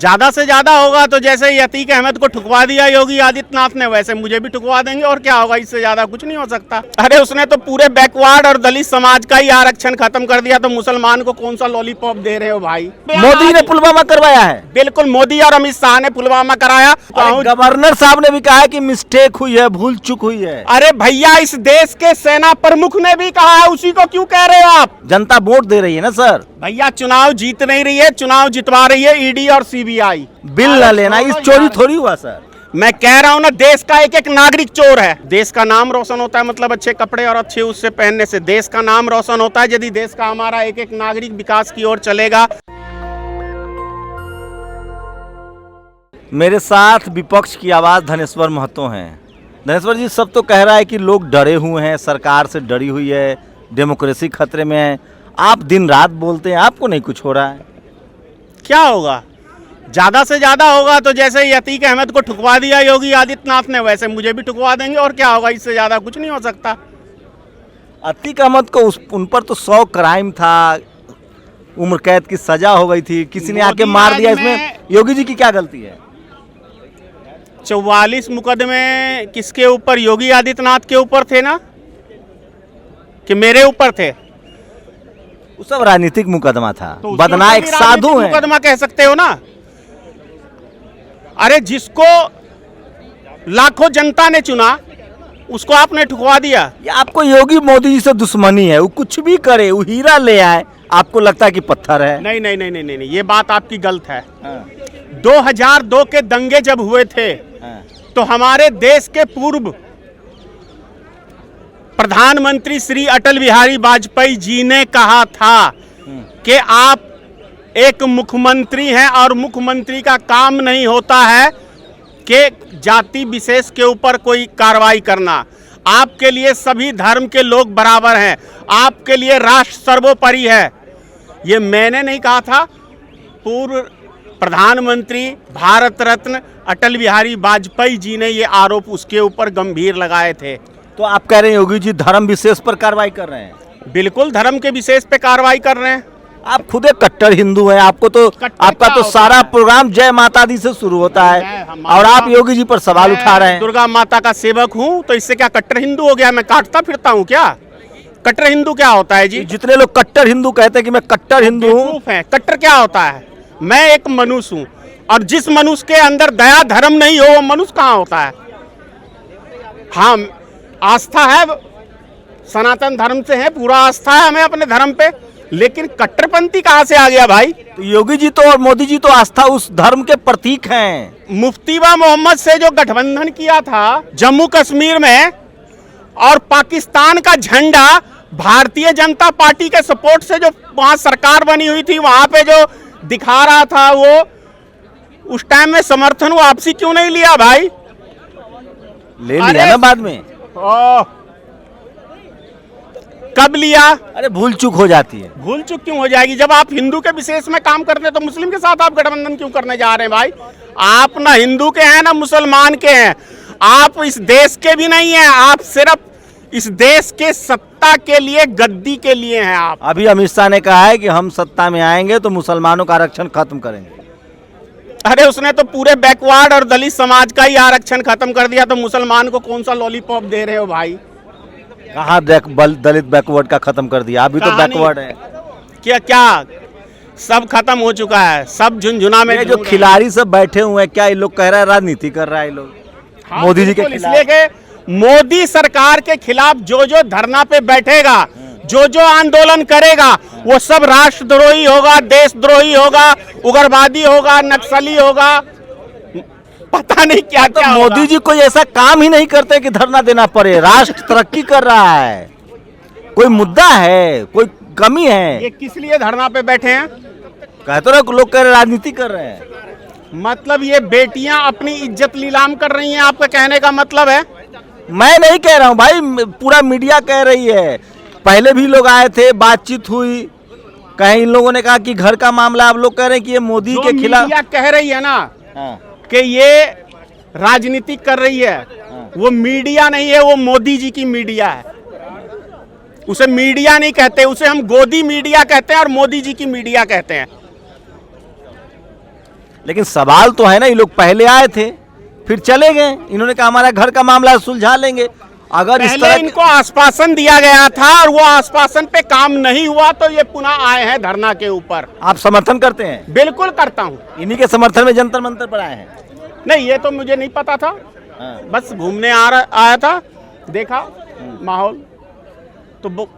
ज्यादा से ज्यादा होगा तो जैसे ही अतीक अहमद को ठुकवा दिया योगी आदित्यनाथ ने, वैसे मुझे भी ठुकवा देंगे। और क्या होगा, इससे ज्यादा कुछ नहीं हो सकता। अरे उसने तो पूरे बैकवर्ड और दलित समाज का ही आरक्षण खत्म कर दिया, तो मुसलमान को कौन सा लॉलीपॉप दे रहे हो भाई। मोदी ने पुलवामा करवाया है। बिल्कुल, मोदी और अमित शाह ने पुलवामा कराया। गवर्नर साहब ने भी कहा है कि मिस्टेक हुई है, भूल चूक हुई है। अरे भैया, इस देश के सेना प्रमुख ने भी कहा है, उसी को क्यों कह रहे हो आप। जनता वोट दे रही है ना सर। भैया, चुनाव जीत नहीं रही है, चुनाव जितवा रही है ईडी और सीबीआई। बिल न लेना, इस चोरी थोड़ी हुआ सर। मैं कह रहा हूँ ना, देश का एक एक नागरिक चोर है। देश का नाम रोशन होता है, मतलब अच्छे कपड़े और अच्छे उससे पहनने से देश का नाम रोशन होता है। यदि देश का हमारा एक एक नागरिक विकास की ओर चलेगा। मेरे साथ विपक्ष की आवाज धनेश्वर महतो हैं। धनेश्वर जी, सब तो कह रहा है कि लोग डरे हुए हैं, सरकार से डरी हुई है, डेमोक्रेसी खतरे में है। आप दिन रात बोलते हैं, आपको नहीं कुछ हो रहा है। क्या होगा, ज्यादा से ज्यादा होगा तो जैसे ही अतीक अहमद को ठुकवा दिया योगी आदित्यनाथ ने, वैसे मुझे भी ठुकवा देंगे। और क्या होगा, इससे ज्यादा कुछ नहीं हो सकता। अतीक अहमद को उन पर तो 100 क्राइम था, उम्र कैद की सजा हो गई थी, किसी ने आके मार दिया। इसमें योगी जी की क्या गलती है? 44 मुकदमे किसके ऊपर? योगी आदित्यनाथ के ऊपर थे ना, कि मेरे ऊपर थे? वो सब राजनीतिक मुकदमा था। तो बदना एक साधु है, मुकदमा कह सकते हो ना। अरे जिसको लाखों जनता ने चुना, उसको आपने ठुकवा दिया। ये आपको योगी मोदी जी से दुश्मनी है। वो कुछ भी करे, वो हीरा ले आए, आपको लगता है कि पत्थर है। नहीं नहीं नहीं नहीं नहीं, ये बात आपकी गलत है। 2002 के दंगे जब हुए थे, तो हमारे देश के पूर्व प्रधानमंत्री श्री अटल बिहारी वाजपेयी जी ने कहा था कि आप एक मुख्यमंत्री हैं और मुख्यमंत्री का काम नहीं होता है कि जाति विशेष के ऊपर कोई कार्रवाई करना। आपके लिए सभी धर्म के लोग बराबर हैं, आपके लिए राष्ट्र सर्वोपरि है। ये मैंने नहीं कहा था, पूर्व प्रधानमंत्री भारत रत्न अटल बिहारी वाजपेयी जी ने ये आरोप उसके ऊपर गंभीर लगाए थे। तो आप कह रहे हैं योगी जी धर्म विशेष पर कार्रवाई कर रहे हैं? बिल्कुल, धर्म के विशेष पे कार्रवाई कर रहे हैं। आप खुद एक कट्टर हिंदू हैं, आपको तो आपका तो सारा प्रोग्राम जय माता दी से शुरू होता है, और आप योगी जी पर सवाल उठा रहे हैं। दुर्गा माता का सेवक हूँ, तो इससे क्या कट्टर हिंदू हो गया? मैं काटता फिरता हूँ क्या? कट्टर हिंदू क्या होता है जी? जितने लोग कट्टर हिंदू कहते हैं कि मैं कट्टर हिंदू हूँ। कट्टर क्या होता है? मैं एक मनुष्य हूँ, और जिस मनुष्य के अंदर दया धर्म नहीं हो, वो मनुष्य कहाँ होता है? हाँ, आस्था है, सनातन धर्म से है, पूरा आस्था है हमें अपने धर्म पे, लेकिन कट्टरपंथी कहाँ से आ गया भाई? तो योगी जी तो और मोदी जी तो आस्था उस धर्म के प्रतीक हैं। मुफ्ती व मोहम्मद से जो गठबंधन किया था जम्मू कश्मीर में, और पाकिस्तान का झंडा भारतीय जनता पार्टी के सपोर्ट से जो वहां सरकार बनी हुई थी, वहां पे जो दिखा रहा था, वो उस टाइम में समर्थन वापसी क्यों नहीं लिया भाई? ले लिया ना बाद में। कब लिया? अरे भूल चूक हो जाती है। भूल चूक क्यों हो जाएगी? जब आप हिंदू के विशेष में काम करते हैं, तो मुस्लिम के साथ आप गठबंधन क्यों करने जा रहे हैं भाई? आप ना हिंदू के हैं ना मुसलमान के हैं, आप इस देश के भी नहीं हैं, आप सिर्फ इस देश के सत्ता के लिए, गद्दी के लिए हैं आप। अभी अमित शाह ने कहा है कि हम सत्ता में आएंगे तो मुसलमानों का आरक्षण खत्म करेंगे। अरे उसने तो पूरे बैकवर्ड और दलित समाज का ही आरक्षण खत्म कर दिया, तो मुसलमान को कौन सा लॉलीपॉप दे रहे हो भाई? कहाँ दलित बैकवर्ड का खत्म कर दिया? अभी तो बैकवर्ड है। क्या क्या सब खत्म हो चुका है, सब झुंझुना में। जो खिलाड़ी सब बैठे हुए हैं, क्या ये लोग कह रहे हैं राजनीति कर रहा है ये लोग? हाँ, मोदी जी के खिलाफ। इसलिए कि मोदी सरकार के खिलाफ जो जो धरना पे बैठेगा, जो जो आंदोलन करेगा, वो सब राष्ट्रद्रोही होगा, देशद्रोही होगा, उग्रवादी होगा, नक्सली होगा, पता नहीं क्या तो क्या मोदी जी कोई ऐसा काम ही नहीं करते कि धरना देना पड़े। राष्ट्र तरक्की कर रहा है, कोई मुद्दा है, कोई कमी है। ये किस लिए धरना पे बैठे हैं? कहते ना लोग कह रहे राजनीति कर रहे हैं। मतलब ये बेटियां अपनी इज्जत नीलाम कर रही हैं, आपका कहने का मतलब है? मैं नहीं कह रहा हूँ भाई, पूरा मीडिया कह रही है। पहले भी लोग आए थे, बातचीत हुई, कहीं इन लोगों ने कहा कि घर का मामला, आप लोग कह रहे हैं कि ये मोदी के खिलाफ। मीडिया कह रही है ना कि ये राजनीति कर रही है, वो मीडिया नहीं है, वो मोदी जी की मीडिया है। उसे मीडिया नहीं कहते, उसे हम गोदी मीडिया कहते हैं और मोदी जी की मीडिया कहते हैं। लेकिन सवाल तो है ना, ये लोग पहले आए थे फिर चले गए, इन्होंने कहा हमारा घर का मामला सुलझा लेंगे। अगर इस पहले तरह इनको आश्वासन दिया गया था और वो आश्वासन पे काम नहीं हुआ तो ये पुनः आए हैं धरना के ऊपर। आप समर्थन करते हैं? बिल्कुल करता हूँ। इन्हीं के समर्थन में जंतर मंतर पर आए हैं? नहीं, ये तो मुझे नहीं पता था, हाँ। बस घूमने आया था, देखा माहौल तो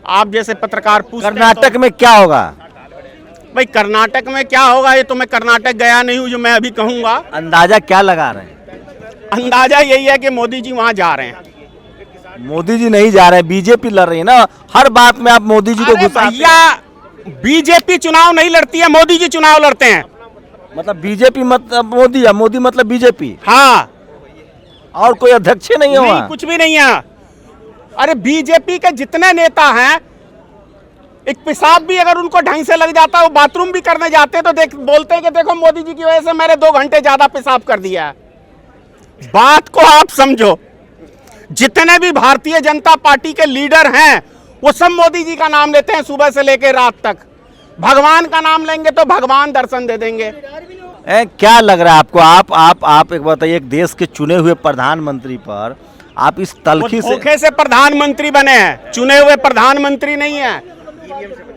आप जैसे पत्रकार पूछते हैं कर्नाटक में क्या होगा? भाई कर्नाटक में क्या होगा ये तो मैं कर्नाटक गया नहीं हूँ जो मैं अभी कहूँगा। अंदाजा क्या लगा रहे हैं? अंदाजा यही है कि मोदी जी वहाँ जा रहे हैं। मोदी जी नहीं जा रहे हैं, बीजेपी लड़ रही है ना। हर बात में आप मोदी जी को अरे घुसाते भैया, बीजेपी चुनाव नहीं लड़ती है, मोदी जी चुनाव लड़ते हैं। मतलब बीजेपी मतलब मोदी है, मोदी मतलब बीजेपी, हाँ, और कोई अध्यक्ष नहीं है नहीं वहाँ? कुछ भी नहीं है। अरे बीजेपी के जितने नेता हैं, एक पेशाब भी अगर उनको ढंग से लग जाता है, वो बाथरूम भी करने जाते हैं तो बोलते हैं कि देखो मोदी जी की वजह से मैंने 2 घंटे ज्यादा पेशाब कर दिया है। बात को आप समझो, जितने भी भारतीय जनता पार्टी के लीडर हैं वो सब मोदी जी का नाम लेते हैं सुबह से लेकर रात तक। भगवान का नाम लेंगे तो भगवान दर्शन दे देंगे। क्या लग रहा है आपको? आप एक बताइए, एक देश के चुने हुए प्रधानमंत्री पर आप इस वो तलखी से धोखे से प्रधानमंत्री बने हैं, चुने हुए प्रधानमंत्री नहीं है।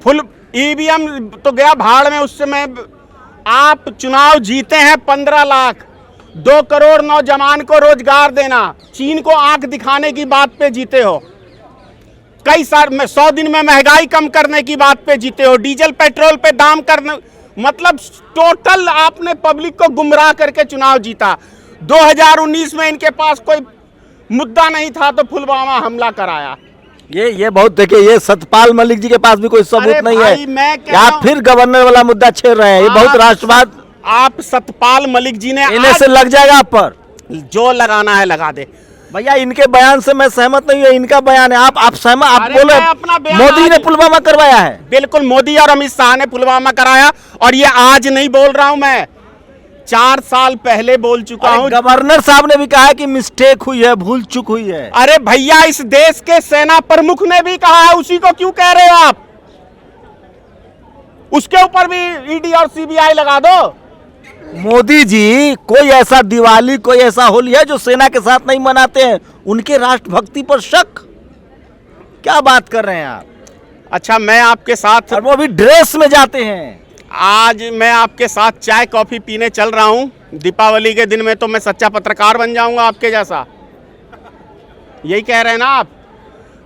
फुल ईवीएम तो गया भाड़ में। उस समय आप चुनाव जीते हैं 15 लाख, 2 करोड़ नौजवान को रोजगार देना, चीन को आंख दिखाने की बात पे जीते हो। कई साल में 100 दिन में महंगाई कम करने की बात पे जीते हो, डीजल पेट्रोल पे दाम करने, मतलब टोटल आपने पब्लिक को गुमराह करके चुनाव जीता। 2019 में इनके पास कोई मुद्दा नहीं था तो पुलवामा हमला कराया। ये बहुत देखिए, ये सतपाल मलिक जी के पास भी कोई सबूत अरे नहीं भाई, है। मैं कह क्या रहा आप हूं- फिर गवर्नर वाला मुद्दा छेड़ रहे हैं? ये बहुत राष्ट्रवाद, आप सतपाल मलिक जी ने इन्हें से लग जाएगा आप पर। जो लगाना है लगा दे। भैया इनके बयान से मैं सहमत नहीं हूँ, इनका बयान है। आप सहमत? आप अरे बोले मैं अपना बयान मोदी ने आज- पुलवामा करवाया है। बिल्कुल, मोदी और अमित शाह ने पुलवामा कराया, और ये आज नहीं बोल रहा हूं मैं, 4 साल पहले बोल चुका हूं। गवर्नर साहब ने भी कहा है कि मिस्टेक हुई है, भूल चूक हुई है। अरे भैया, इस देश के सेना प्रमुख ने भी कहा है, उसी को क्यों कह रहे हो आप? उसके ऊपर भी ईडी और सीबीआई लगा दो। मोदी जी, कोई ऐसा दिवाली, कोई ऐसा होली है जो सेना के साथ नहीं मनाते हैं? उनके राष्ट्रभक्ति पर शक? क्या बात कर रहे हैं आप? अच्छा, मैं आपके साथ, और वो भी ड्रेस में जाते हैं। आज मैं आपके साथ चाय कॉफी पीने चल रहा हूं। दीपावली के दिन में तो मैं सच्चा पत्रकार बन जाऊंगा आपके जैसा। यही कह रहे हैं ना आप?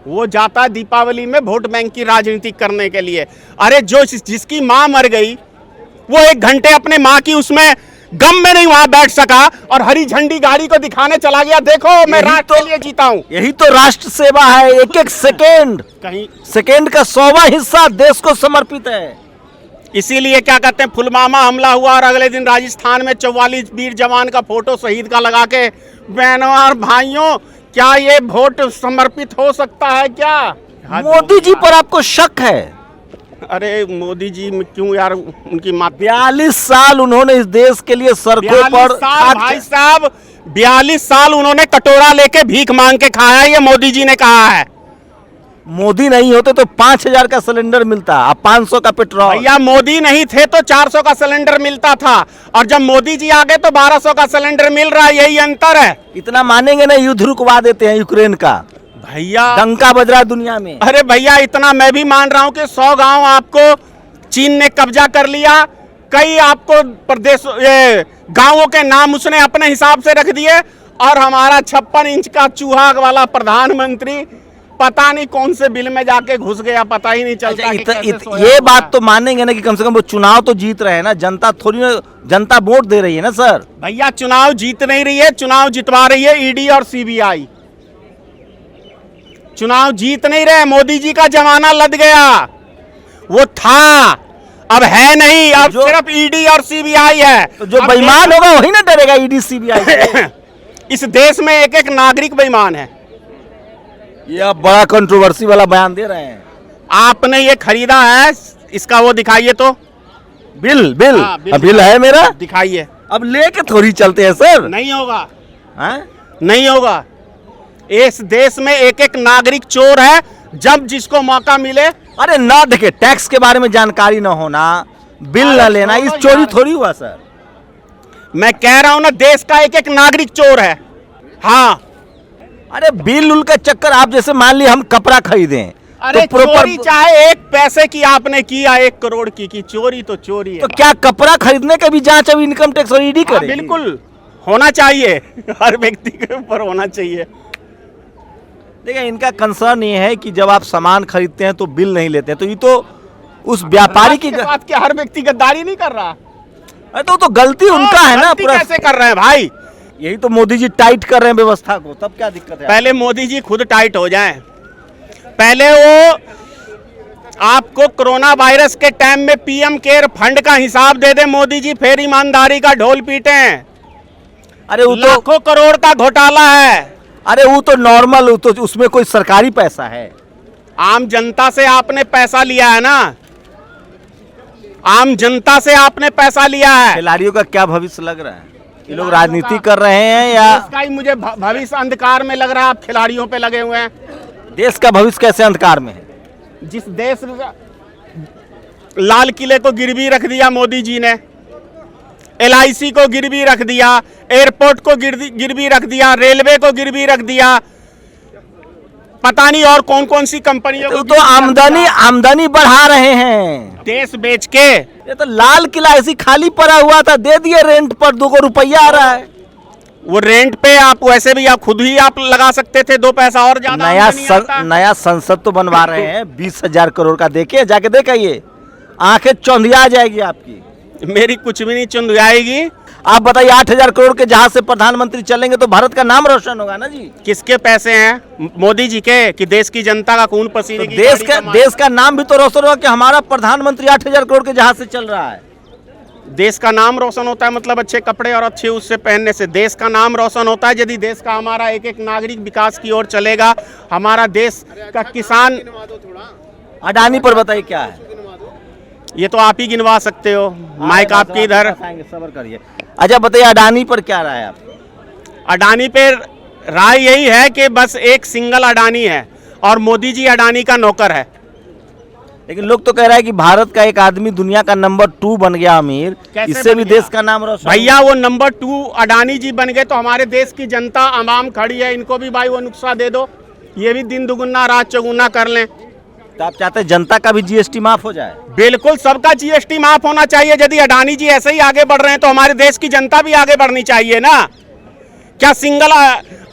वो जाता है दीपावली में वोट बैंक की राजनीति करने के लिए। अरे जो जिसकी माँ मर गई, वो 1 घंटे अपने माँ की उसमें गम में नहीं वहां बैठ सका और हरी झंडी गाड़ी को दिखाने चला गया, देखो मैं राष्ट्र के लिए जीता हूं। यही तो राष्ट्र सेवा है। एक एक सेकेंड का 100वां हिस्सा देश को समर्पित है। इसीलिए क्या कहते हैं, पुलवामा हमला हुआ और अगले दिन राजस्थान में 44 वीर जवान का फोटो शहीद का लगा के, बहनों और भाइयों, क्या ये वोट समर्पित हो सकता है क्या? मोदी जी पर आपको शक है? अरे मोदी जी में क्यों यार, उनकी मात 42 साल उन्होंने इस देश के लिए सड़कों पर भाई साहब 42 साल उन्होंने कटोरा लेके भीख मांग के खाया, ये मोदी जी ने कहा है। मोदी नहीं होते तो 5000 का सिलेंडर मिलता, अब 500 का पेट्रोल। भैया मोदी नहीं थे तो 400 का सिलेंडर मिलता था, और जब मोदी जी आ गए तो 1200 का सिलेंडर मिल रहा है, यही अंतर है। इतना मानेंगे ना, युद्ध रुकवा देते हैं यूक्रेन का। भैया डंका बज रहा है दुनिया में। अरे भैया, इतना मैं भी मान रहा हूं कि 100 गांव आपको चीन ने कब्जा कर लिया, कई आपको प्रदेश गांवों के नाम उसने अपने हिसाब से रख दिए, और हमारा 56 इंच का चूहा वाला प्रधानमंत्री पता नहीं कौन से बिल में जाके घुस गया, पता ही नहीं चलता। ये बात तो मानेंगे ना कि कम से कम वो चुनाव तो जीत रहे हैं ना। जनता थोड़ी ना, जनता वोट दे रही है ना सर। भैया चुनाव जीत नहीं रही है, चुनाव जितवा रही है ईडी और सीबीआई। चुनाव जीत नहीं रहे, मोदी जी का जमाना लद गया, वो था अब है नहीं, अब सिर्फ ईडी और सीबीआई है। तो जो बेईमान होगा वही ना डरेगा ईडी सीबीआई से। इस देश में एक एक नागरिक बेईमान है। ये आप बड़ा कंट्रोवर्सी वाला बयान दे रहे हैं। आपने ये खरीदा है, इसका वो दिखाइए तो बिल। हाँ, बिल है मेरा, दिखाइए। अब लेके थोड़ी चलते हैं सर। नहीं होगा, हाँ? नहीं होगा। इस देश में एक एक नागरिक चोर है, जब जिसको मौका मिले। अरे ना, देखिए टैक्स के बारे में जानकारी ना होना, बिल ना लेना, इस चोरी थोड़ी हुआ सर। मैं कह रहा हूं ना, देश का एक एक नागरिक चोर है। हाँ, अरे बिल उल का चक्कर, आप जैसे मान ली हम कपड़ा खरीदें अरे तो चोरी चाहे 1 पैसे की आपने की या 1 करोड़ की चोरी तो चोरी है। तो क्या कपड़ा खरीदने का भी जांच अब इनकम टैक्स और ईडी हाँ, करे? बिल्कुल होना चाहिए, हर व्यक्ति के ऊपर होना चाहिए। देखिए, इनका कंसर्न ये है कि जब आप सामान खरीदते हैं तो बिल नहीं लेते हैं, तो ये तो उस व्यापारी की बात क्या हर व्यक्ति गद्दारी नहीं कर रहा? अरे तो गलती उनका है ना गलती पूरा। कैसे कर रहे हैं भाई? यही तो मोदी जी टाइट कर रहे हैं व्यवस्था को, तब क्या दिक्कत है? पहले मोदी जी खुद टाइट हो जाएं। पहले वो आपको कोरोना वायरस के टाइम में पीएम केयर फंड का हिसाब दे दे मोदी जी, फिर ईमानदारी का ढोल पीटे। अरे वो तो लाखों करोड़ का घोटाला है। अरे वो तो नॉर्मल, तो उसमें कोई सरकारी पैसा है? आम जनता से आपने पैसा लिया है ना, आम जनता से आपने पैसा लिया है। खिलाड़ियों का क्या भविष्य लग रहा है? ये लोग राजनीति कर रहे हैं या इसका ही मुझे भविष्य अंधकार में लग रहा है। आप खिलाड़ियों पे लगे हुए हैं। देश का भविष्य कैसे अंधकार में है? जिस देश लाल किले को गिरवी रख दिया मोदी जी ने, LIC को गिरवी रख दिया, एयरपोर्ट को गिरवी रख दिया, रेलवे को गिरवी रख दिया, पता नहीं और कौन कौन सी कंपनियों को तो आमदनी बढ़ा रहे हैं देश बेच के। ये तो लाल किला ऐसी खाली पड़ा हुआ था, दे दिए रेंट पर, 2 रुपया आ रहा है। वो रेंट पे आप वैसे भी आप खुद ही आप लगा सकते थे, 2 पैसा और ज्यादा नया संसद तो बनवा रहे हैं 20,000 करोड़ का। देखिए, जाके देखिए, आंखें चौंधिया जाएगी आपकी। मेरी कुछ भी नहीं चुंधियाएगी। आप बताइए, 8,000 करोड़ के जहाज से प्रधानमंत्री चलेंगे तो भारत का नाम रोशन होगा ना जी। किसके पैसे हैं? मोदी जी के, कि देश की जनता का खून पसीने तो की देश का नाम भी तो रोशन होगा कि हमारा प्रधानमंत्री 8,000 करोड़ के जहाज से चल रहा है। देश का नाम रोशन होता है मतलब अच्छे कपड़े और अच्छे उससे पहनने से देश का नाम रोशन होता है। यदि देश का हमारा एक एक नागरिक विकास की ओर चलेगा, हमारा देश का किसान। अडानी पर बताइए क्या है? ये तो आप ही गिनवा सकते हो, माइक आपके इधर। सबर करिए। अच्छा बताइए, अडानी पर क्या राय है आप? अडानी पे राय यही है कि बस एक सिंगल अडानी है और मोदी जी अडानी का नौकर है। लेकिन लोग तो कह रहा है कि भारत का एक आदमी दुनिया का नंबर 2 बन गया अमीर, इससे भी देश का नाम रोशन। भैया वो नंबर 2 अडानी जी बन गए तो हमारे देश की जनता आवाम खड़ी है, इनको भी भाई वो नुकसान दे दो, ये भी दिन दुगुना रात चौगुना कर लें। तो आप चाहते हैं जनता का भी GST माफ हो जाए? बिल्कुल, सबका GST माफ होना चाहिए। यदि अडानी जी ऐसे ही आगे बढ़ रहे हैं तो हमारे देश की जनता भी आगे बढ़नी चाहिए ना। क्या सिंगल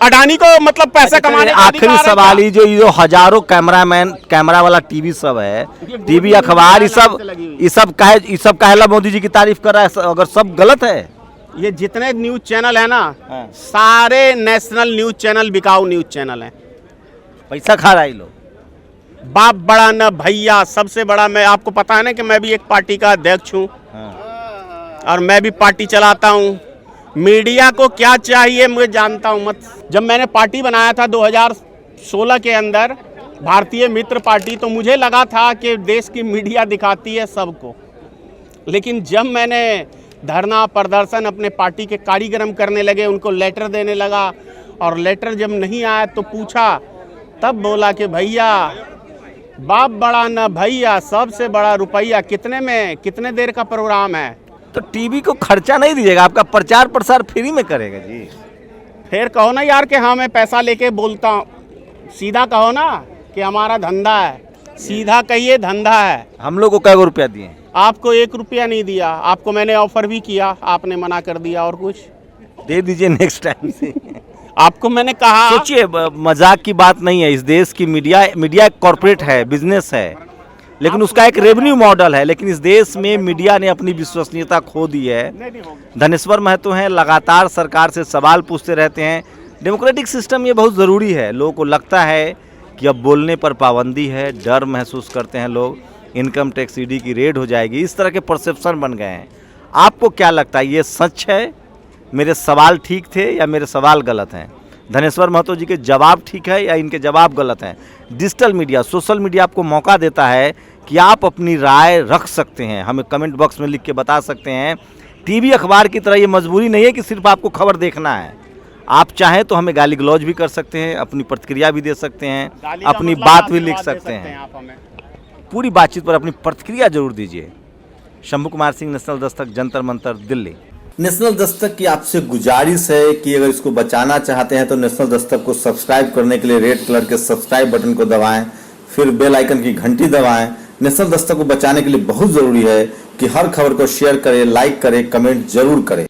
अडानी को मतलब पैसा कमाने का आखिरी अधिकार है सवाल क्या? ही, जो हजारों कैमरा वाला टीवी सब है, टीवी अखबार, ये सब काहेला मोदी जी की तारीफ कर रहा है? अगर सब गलत है, ये जितने न्यूज चैनल है ना, हाँ। सारे नेशनल न्यूज चैनल बिकाऊ न्यूज चैनल है। पैसा खा रहा है ये लोग। बाप बड़ा न भैया, सबसे बड़ा। मैं आपको पता है ना कि मैं भी एक पार्टी का अध्यक्ष हूँ और मैं भी पार्टी चलाता हूँ। मीडिया को क्या चाहिए मुझे जानता हूँ मत। जब मैंने पार्टी बनाया था 2016 के अंदर, भारतीय मित्र पार्टी, तो मुझे लगा था कि देश की मीडिया दिखाती है सबको। लेकिन जब मैंने धरना प्रदर्शन अपने पार्टी के कार्यक्रम करने लगे, उनको लेटर देने लगा और लेटर जब नहीं आया तो पूछा, तब बोला कि भैया बाप बड़ा न भैया, सबसे बड़ा रुपया। कितने में, कितने देर का प्रोग्राम है? तो टीवी को खर्चा नहीं दीजिएगा, आपका प्रचार प्रसार फ्री में करेगा जी। फिर कहो ना यार कि हाँ मैं पैसा लेके बोलता हूँ। सीधा कहो ना कि हमारा धंधा है, सीधा कहिए धंधा है। हम लोग को क्या रुपया दिए? आपको 1 रुपया नहीं दिया। आपको मैंने ऑफर भी किया, आपने मना कर दिया। और कुछ दे दीजिए नेक्स्ट टाइम से। आपको मैंने कहा। सोचिए, मजाक की बात नहीं है। इस देश की मीडिया एक कॉर्पोरेट है, बिजनेस है, लेकिन उसका एक रेवेन्यू मॉडल है। लेकिन इस देश में मीडिया ने अपनी विश्वसनीयता खो दी है। धनेश्वर महतो हैं, लगातार सरकार से सवाल पूछते रहते हैं। डेमोक्रेटिक सिस्टम ये बहुत ज़रूरी है। लोगों को लगता है कि अब बोलने पर पाबंदी है, डर महसूस करते हैं लोग, इनकम टैक्स ईडी की रेड हो जाएगी, इस तरह के परसेप्शन बन गए हैं। आपको क्या लगता है, ये सच है? मेरे सवाल ठीक थे या मेरे सवाल गलत हैं? धनेश्वर महतो जी के जवाब ठीक है या इनके जवाब गलत हैं? डिजिटल मीडिया, सोशल मीडिया आपको मौका देता है कि आप अपनी राय रख सकते हैं, हमें कमेंट बॉक्स में लिख के बता सकते हैं। टीवी अखबार की तरह ये मजबूरी नहीं है कि सिर्फ आपको खबर देखना है। आप चाहें तो हमें गाली गलौज भी कर सकते हैं, अपनी प्रतिक्रिया भी दे सकते हैं, अपनी बात भी लिख सकते हैं। पूरी बातचीत पर अपनी प्रतिक्रिया जरूर दीजिए। शंभू कुमार सिंह, नेशनल दस्तक, जंतर मंतर, दिल्ली। नेशनल दस्तक की आपसे गुजारिश है कि अगर इसको बचाना चाहते हैं तो नेशनल दस्तक को सब्सक्राइब करने के लिए रेड कलर के सब्सक्राइब बटन को दबाएं, फिर बेल आइकन की घंटी दबाएं। नेशनल दस्तक को बचाने के लिए बहुत जरूरी है कि हर खबर को शेयर करें, लाइक करें, कमेंट जरूर करें।